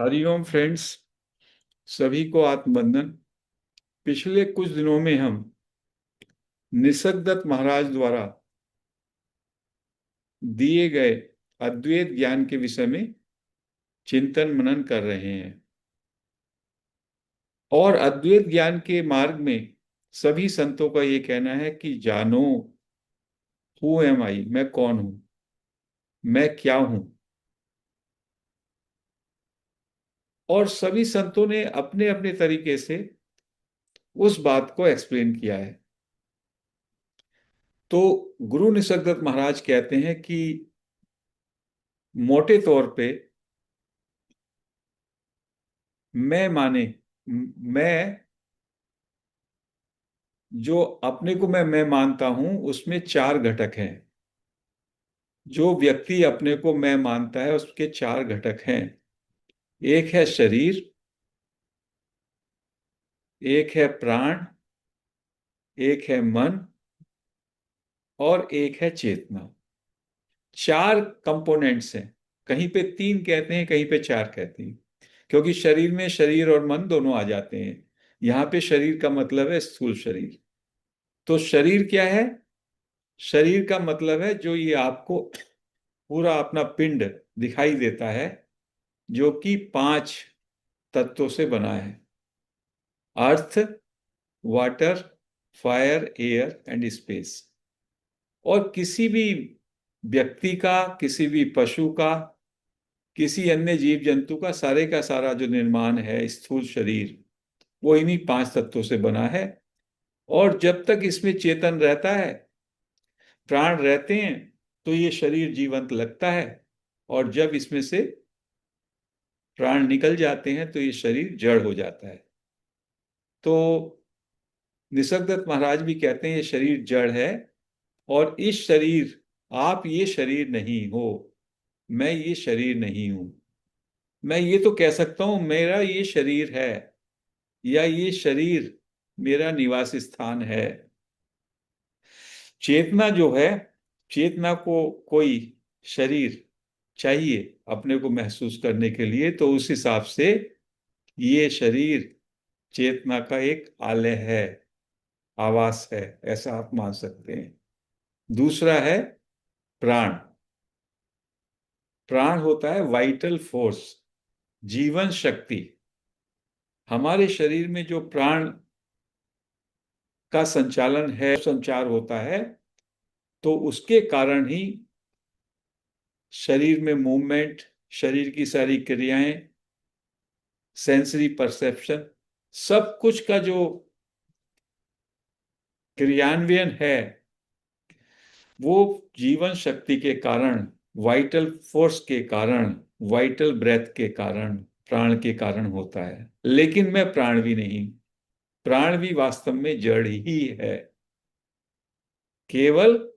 Hariom friends. सभी को आत्मबंधन। पिछले कुछ दिनों में हम निसर्गदत्त महाराज द्वारा दिए गए अद्वैत ज्ञान के विषय में चिंतन मनन कर रहे हैं। और अद्वैत ज्ञान के मार्ग में सभी संतों का ये कहना है कि जानो, हु एम आई, मैं कौन हूं, मैं क्या हूं। और सभी संतों ने अपने अपने तरीके से उस बात को एक्सप्लेन किया है। तो गुरु निसर्गदत्त महाराज कहते हैं कि मोटे तौर पे मैं माने मैं जो अपने को मैं मानता हूं उसमें चार घटक हैं। जो व्यक्ति अपने को मैं मानता है उसके चार घटक हैं। एक है शरीर, एक है प्राण, एक है मन और एक है चेतना। चार कंपोनेंट्स हैं। कहीं पे तीन कहते हैं, कहीं पे चार कहते हैं, क्योंकि शरीर में शरीर और मन दोनों आ जाते हैं। यहां पे शरीर का मतलब है स्थूल शरीर। तो शरीर क्या है? शरीर का मतलब है जो ये आपको पूरा अपना पिंड दिखाई देता है, जो कि पांच तत्वों से बना है: earth, water, fire, air and space. और किसी भी व्यक्ति का, किसी भी पशु का, किसी अन्य जीव जंतु का सारा जो निर्माण है स्थूल शरीर, वो इन्हीं पांच तत्वों से बना है। और जब तक इसमें चेतन रहता है, प्राण रहते हैं, तो ये शरीर जीवंत लगता है। और जब इसमें से प्राण निकल जाते हैं तो ये शरीर जड़ हो जाता है। तो निसर्गदत्त महाराज भी कहते हैं ये शरीर जड़ है। और इस शरीर, आप ये शरीर नहीं हो, मैं ये शरीर नहीं हूं। मैं ये तो कह सकता हूं मेरा ये शरीर है, या ये शरीर मेरा निवास स्थान है। चेतना जो है, चेतना को कोई शरीर चाहिए अपने को महसूस करने के लिए, तो उस हिसाब से ये शरीर चेतना का एक आलय है, आवास है, ऐसा आप मान सकते हैं। दूसरा है प्राण। प्राण होता है वाइटल फोर्स, जीवन शक्ति। हमारे शरीर में जो प्राण का संचालन है, संचार होता है, तो उसके कारण ही शरीर में मूवमेंट, शरीर की सारी क्रियाएं, सेंसरी परसेप्शन, सब कुछ का जो क्रियान्वयन है, वो जीवन शक्ति के कारण, वाइटल फोर्स के कारण, वाइटल ब्रेथ के कारण, प्राण के कारण होता है। लेकिन मैं प्राण भी नहीं। प्राण भी वास्तव में जड़ ही है। केवल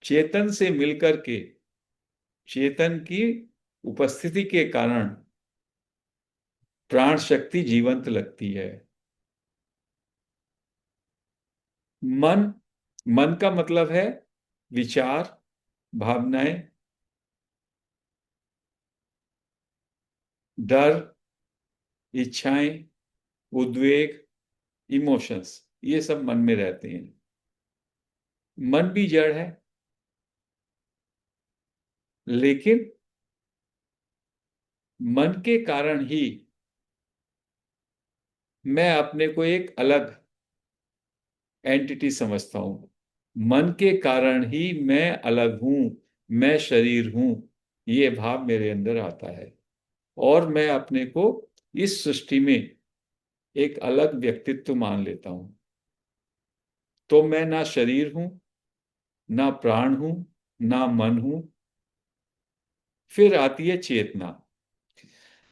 चेतन से मिलकर के, चेतन की उपस्थिति के कारण प्राण शक्ति जीवंत लगती है। मन, मन का मतलब है विचार, भावनाएं, डर, इच्छाएं, उद्वेग, इमोशंस, ये सब मन में रहते हैं। मन भी जड़ है, लेकिन मन के कारण ही मैं अपने को एक अलग एंटिटी समझता हूं। मन के कारण ही मैं अलग हूं, मैं शरीर हूं, ये भाव मेरे अंदर आता है। और मैं अपने को इस सृष्टि में एक अलग व्यक्तित्व मान लेता हूं। तो मैं ना शरीर हूं, ना प्राण हूं, ना मन हूं। फिर आती है चेतना।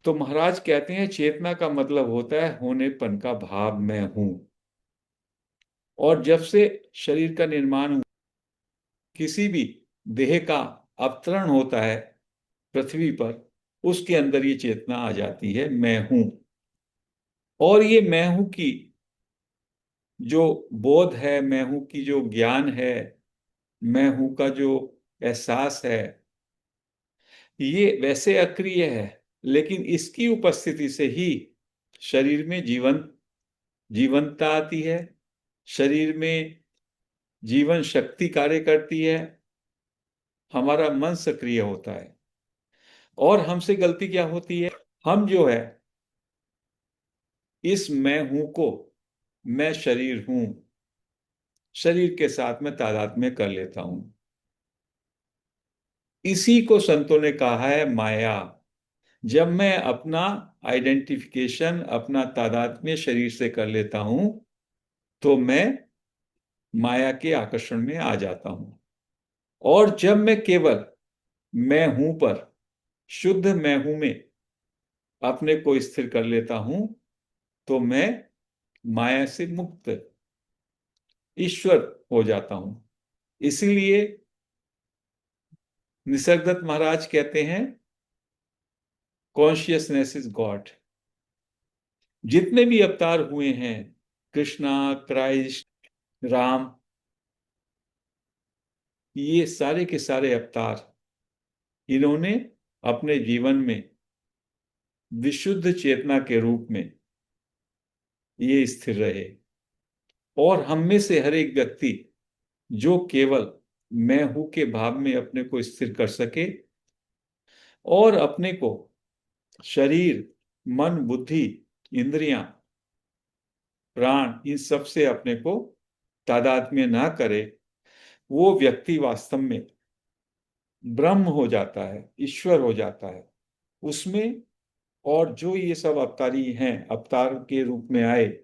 तो महाराज कहते हैं चेतना का मतलब होता है होनेपन का भाव, मैं हूं। और जब से शरीर का निर्माण हुआ, किसी भी देह का अवतरण होता है पृथ्वी पर, उसके अंदर ये चेतना आ जाती है, मैं हूं। और ये मैं हूं की जो बोध है, मैं हूं की जो ज्ञान है, मैं हूं का जो एहसास है, ये वैसे अक्रिय है। लेकिन इसकी उपस्थिति से ही शरीर में जीवंतता आती है, शरीर में जीवन शक्ति कार्य करती है, हमारा मन सक्रिय होता है। और हमसे गलती क्या होती है, हम जो है इस मैं हूं को, मैं शरीर हूं, शरीर के साथ में तादात्म्य कर लेता हूं। इसी को संतों ने कहा है माया। जब मैं अपना आइडेंटिफिकेशन, अपना तादात्म्य शरीर से कर लेता हूं, तो मैं माया के आकर्षण में आ जाता हूं। और जब मैं केवल मैं हूं पर, शुद्ध मैं हूं में अपने को स्थिर कर लेता हूं, तो मैं माया से मुक्त ईश्वर हो जाता हूं। इसीलिए निसर्गदत्त महाराज कहते हैं कॉन्शियसनेस इज गॉड। जितने भी अवतार हुए हैं, कृष्णा, क्राइस्ट, राम, ये सारे के सारे अवतार, इन्होंने अपने जीवन में विशुद्ध चेतना के रूप में ये स्थिर रहे। और हम में से हर एक व्यक्ति जो केवल मैं हूं के भाव में अपने को स्थिर कर सके और अपने को शरीर, मन, बुद्धि, इंद्रियां, प्राण, इन सब से अपने को तादात्म्य ना करे, वो व्यक्ति वास्तव में ब्रह्म हो जाता है, ईश्वर हो जाता है उसमें। और जो ये सब अवतारी हैं, अवतार के रूप में आए,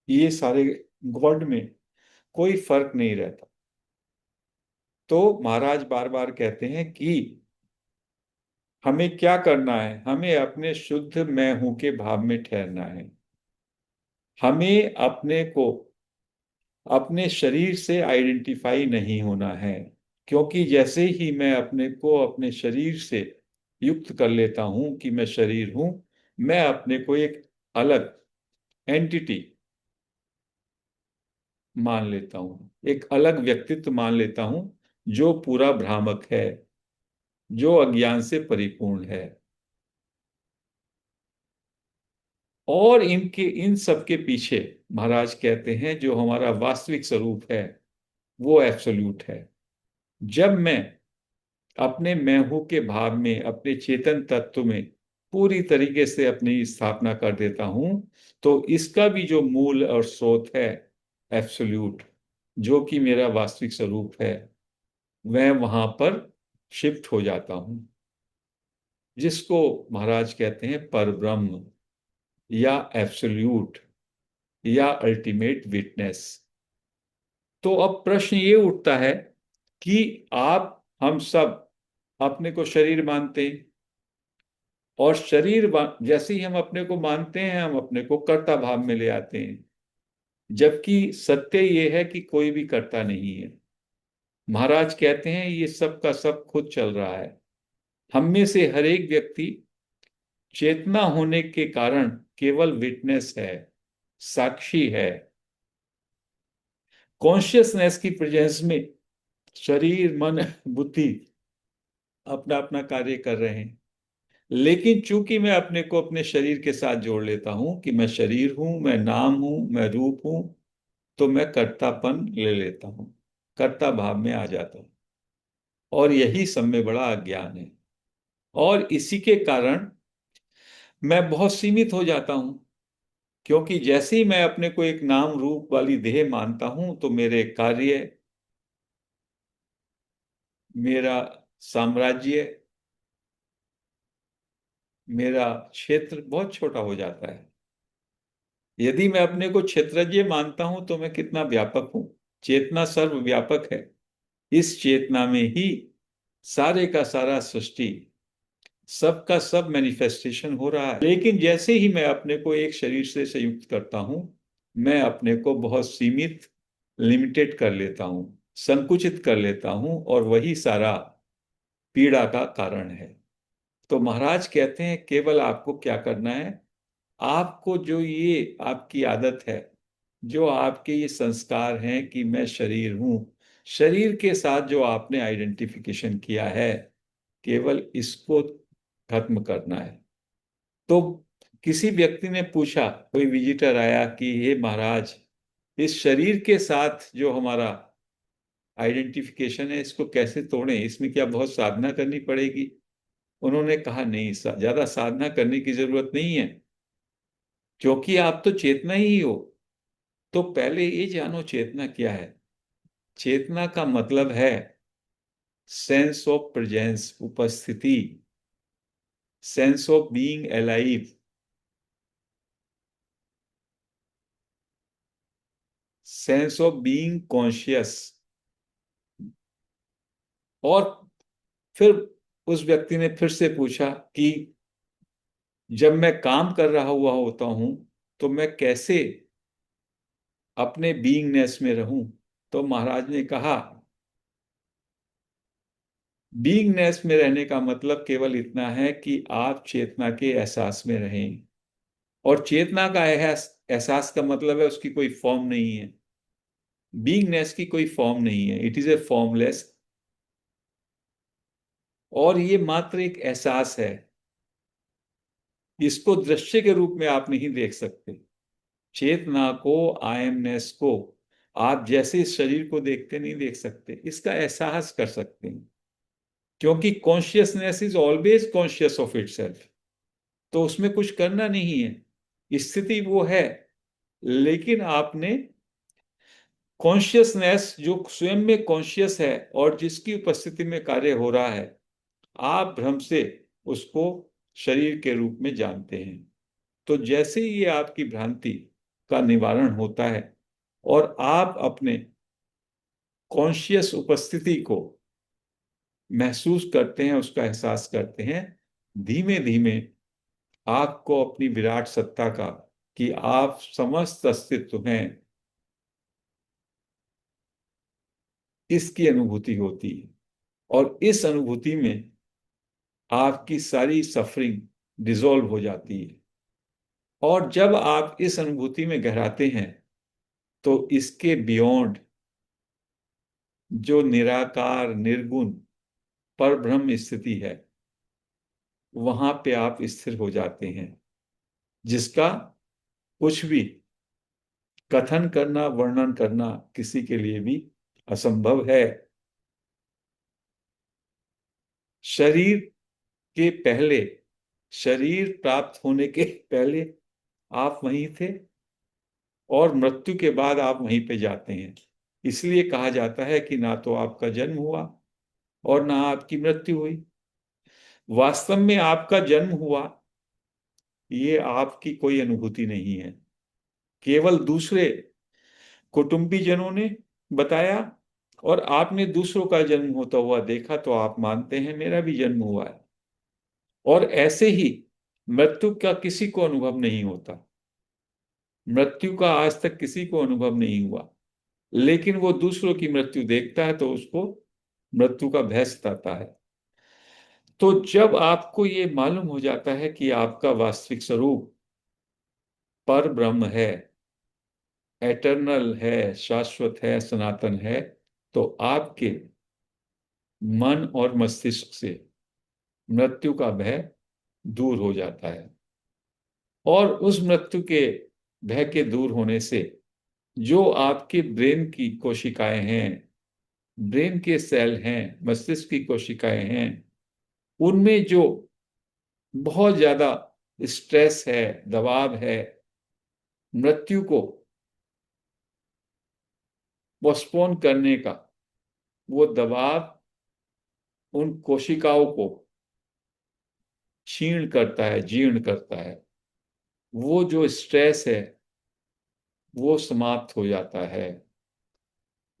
ये सारे गॉड में कोई फर्क नहीं रहता। तो महाराज बार बार कहते हैं कि हमें क्या करना है, हमें अपने शुद्ध मैं हूं के भाव में ठहरना है। हमें अपने को अपने शरीर से आइडेंटिफाई नहीं होना है, क्योंकि जैसे ही मैं अपने को अपने शरीर से युक्त कर लेता हूं कि मैं शरीर हूं, मैं अपने को एक अलग एंटिटी मान लेता हूं, एक अलग व्यक्तित्व मान लेता हूं, जो पूरा भ्रामक है, जो अज्ञान से परिपूर्ण है। और इनके इन सब के पीछे महाराज कहते हैं जो हमारा वास्तविक स्वरूप है वो एब्सोल्यूट है। जब मैं अपने मैं हूं के भाव में, अपने चेतन तत्व में पूरी तरीके से अपनी स्थापना कर देता हूं, तो इसका भी जो मूल और स्रोत है एब्सोल्यूट, जो कि मेरा वास्तविक स्वरूप है, मैं वहां पर शिफ्ट हो जाता हूं, जिसको महाराज कहते हैं परब्रह्म या एब्सोल्यूट या अल्टीमेट विटनेस। तो अब प्रश्न ये उठता है कि हम सब अपने को शरीर मानते हैं, और जैसे ही हम अपने को मानते हैं, हम अपने को कर्ता भाव में ले आते हैं, जबकि सत्य ये है कि कोई भी कर्ता नहीं है। महाराज कहते हैं ये सब का सब खुद चल रहा है। हम में से हर एक व्यक्ति चेतना होने के कारण केवल विटनेस है, साक्षी है। कॉन्शियसनेस की प्रेजेंस में शरीर, मन, बुद्धि अपना अपना कार्य कर रहे हैं। लेकिन चूंकि मैं अपने को अपने शरीर के साथ जोड़ लेता हूं कि मैं शरीर हूं, मैं नाम हूं, मैं रूप हूं, तो मैं कर्तापन ले लेता हूं, कर्ता भाव में आ जाता हूं। और यही सब में बड़ा अज्ञान है। और इसी के कारण मैं बहुत सीमित हो जाता हूं, क्योंकि जैसे ही मैं अपने को एक नाम रूप वाली देह मानता हूं, तो मेरे कार्य, मेरा साम्राज्य, मेरा क्षेत्र बहुत छोटा हो जाता है। यदि मैं अपने को क्षेत्रज्ञ मानता हूं, तो मैं कितना व्यापक हूं। चेतना सर्वव्यापक है। इस चेतना में ही सारे का सारा सृष्टि, सबका सब मैनिफेस्टेशन हो रहा है। लेकिन जैसे ही मैं अपने को एक शरीर से संयुक्त करता हूं, मैं अपने को बहुत सीमित, लिमिटेड कर लेता हूं, संकुचित कर लेता हूं, और वही सारा पीड़ा का कारण है। तो महाराज कहते हैं केवल आपको क्या करना है, आपको जो ये आपकी आदत है, जो आपके ये संस्कार हैं कि मैं शरीर हूं, शरीर के साथ जो आपने आइडेंटिफिकेशन किया है, केवल इसको खत्म करना है। तो किसी व्यक्ति ने पूछा, कोई विजिटर आया कि हे महाराज, इस शरीर के साथ जो हमारा आइडेंटिफिकेशन है इसको कैसे तोड़ें, इसमें क्या बहुत साधना करनी पड़ेगी? उन्होंने कहा नहीं, ज्यादा साधना करने की जरूरत नहीं है, क्योंकि आप तो चेतना ही हो। तो पहले ये जानो चेतना क्या है। चेतना का मतलब है सेंस ऑफ प्रेजेंस, उपस्थिति, sense of being alive, sense of being conscious. और फिर उस व्यक्ति ने फिर से पूछा कि जब मैं काम कर रहा हुआ होता हूं तो मैं कैसे अपने बीइंगनेस में रहूं? तो महाराज ने कहा, बीइंगनेस में रहने का मतलब केवल इतना है कि आप चेतना के एहसास में रहें। और चेतना का एहसास का मतलब है उसकी कोई फॉर्म नहीं है। बीइंगनेस की कोई फॉर्म नहीं है, इट इज ए फॉर्मलेस। और ये मात्र एक एहसास है, इसको दृश्य के रूप में आप नहीं देख सकते। चेतना को, आयमनेस को आप जैसे इस शरीर को देखते नहीं देख सकते, इसका एहसास कर सकते हैं, क्योंकि consciousness is always conscious of itself. तो उसमें कुछ करना नहीं है, स्थिति वो है। लेकिन आपने कॉन्शियसनेस जो स्वयं में कॉन्शियस है और जिसकी उपस्थिति में कार्य हो रहा है, आप भ्रम से उसको शरीर के रूप में जानते हैं। तो जैसे ही ये आपकी भ्रांति का निवारण होता है और आप अपने कॉन्शियस उपस्थिति को महसूस करते हैं, उसका एहसास करते हैं, धीमे धीमे आपको अपनी विराट सत्ता का, कि आप समस्त अस्तित्व हैं, इसकी अनुभूति होती है। और इस अनुभूति में आपकी सारी सफरिंग डिसॉल्व हो जाती है। और जब आप इस अनुभूति में गहराते हैं तो इसके बियॉन्ड जो निराकार निर्गुण परब्रह्म स्थिति है, वहां पे आप स्थिर हो जाते हैं, जिसका कुछ भी कथन करना, वर्णन करना किसी के लिए भी असंभव है। शरीर के पहले, शरीर प्राप्त होने के पहले आप वहीं थे, और मृत्यु के बाद आप वहीं पे जाते हैं। इसलिए कहा जाता है कि ना तो आपका जन्म हुआ और ना आपकी मृत्यु हुई। वास्तव में आपका जन्म हुआ, ये आपकी कोई अनुभूति नहीं है, केवल दूसरे कुटुंबीजनों ने बताया, और आपने दूसरों का जन्म होता हुआ देखा तो आप मानते हैं मेरा भी जन्म हुआ है। और ऐसे ही मृत्यु का किसी को अनुभव नहीं होता, मृत्यु का आज तक किसी को अनुभव नहीं हुआ। लेकिन वो दूसरों की मृत्यु देखता है तो उसको मृत्यु का भय सताता है। तो जब आपको ये मालूम हो जाता है कि आपका वास्तविक स्वरूप पर ब्रह्म है, एटर्नल है, शाश्वत है, सनातन है, तो आपके मन और मस्तिष्क से मृत्यु का भय दूर हो जाता है। और उस मृत्यु के भय के दूर होने से जो आपके ब्रेन की कोशिकाएं हैं, ब्रेन के सेल हैं, मस्तिष्क की कोशिकाएं हैं, उनमें जो बहुत ज्यादा स्ट्रेस है, दबाव है, मृत्यु को पोस्टपोन करने का, वो दबाव उन कोशिकाओं को क्षीण करता है, जीर्ण करता है। वो जो स्ट्रेस है वो समाप्त हो जाता है।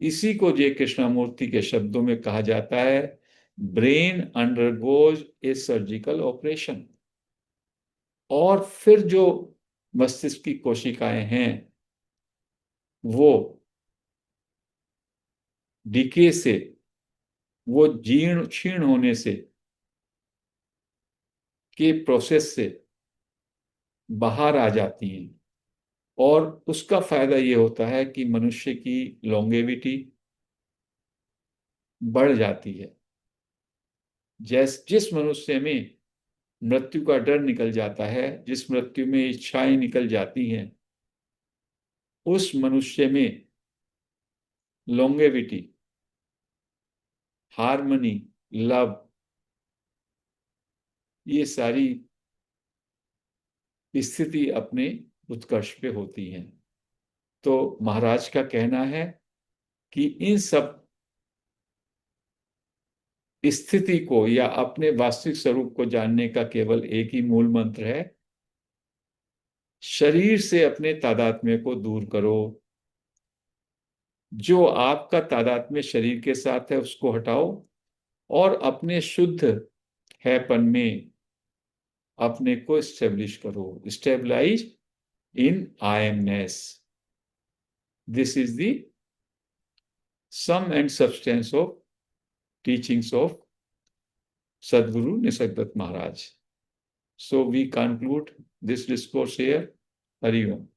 इसी को जे कृष्णमूर्ति के शब्दों में कहा जाता है, ब्रेन अंडरगोज ए सर्जिकल ऑपरेशन। और फिर जो मस्तिष्क की कोशिकाएं हैं वो डीके से, वो जीर्ण क्षीण होने से के प्रोसेस से बाहर आ जाती हैं। और उसका फायदा ये होता है कि मनुष्य की लॉन्गेविटी बढ़ जाती है। जिस मनुष्य में मृत्यु का डर निकल जाता है, जिस मृत्यु में इच्छाएं निकल जाती हैं, उस मनुष्य में लॉन्गेविटी, हार्मनी, लव, ये सारी स्थिति अपने उत्कर्ष पे होती हैं। तो महाराज का कहना है कि इन सब स्थिति को या अपने वास्तविक स्वरूप को जानने का केवल एक ही मूल मंत्र है, शरीर से अपने तादात्म्य को दूर करो। जो आपका तादात्म्य शरीर के साथ है उसको हटाओ और अपने शुद्ध हैपन में अपने को स्टेब्लिश करो। Stabilize in I amness. This is the sum and substance of teachings of Sadguru Nisargadatta Maharaj. So we conclude this discourse here. Hari Om.